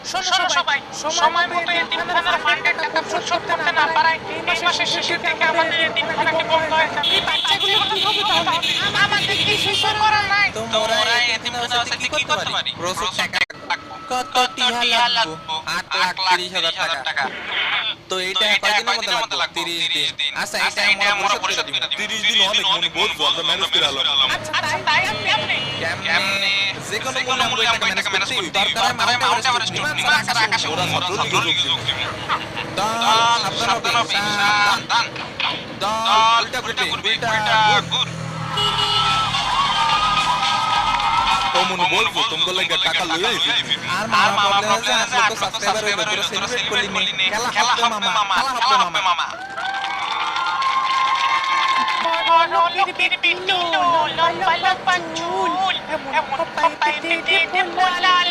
শোনো সবাই, সময় মতো এতিমখানার ফান্ডের টাকা পরিশোধ করতে না পারায় এই মাসের শেষের দিকে আমাদের এতিমখানাটি বন্ধ হয়ে যাবে। এই বাচ্চাগুলো কি হবে তাহলে? আমাদের কিছুই করার নাই। তোমরা এতিমখানা আছে কি করতে পারি? প্রচুর টাকা কত টিহা লাগবো? 8,30,000 টাকা। তো এইটা কয়দিনের মধ্যে লাগবে? 30 দিন। আচ্ছা এটা আমরা পরিশোধ করে দিব। 30 দিন অনেক মনে বলবো আমরা ম্যানেজ করে আলাম। আচ্ছা তাই আপনি কেমনে যে কোনো মূল্যে আমরা টাকা ম্যানেজ করতে দরকার মাউন্ট এভারেস্ট নিবা আকাশে ওরা ছাত্রলীগে যোগ দিবে। দান সাবধান হবে দান উল্টা উল্টা গুড় তোমনে বলবো তোমাদের লাগি টাকা লইয়া আইছি। আর মামা প্রবলেম আছে আর তো সাবস্ক্রাইবার হইলো তোরা সেলিব্রেট করলি নে খেলা হবে মামা বড়লোকের বিট্টু লম্বা লম্বা চুল এমন পাইতে দেব লাল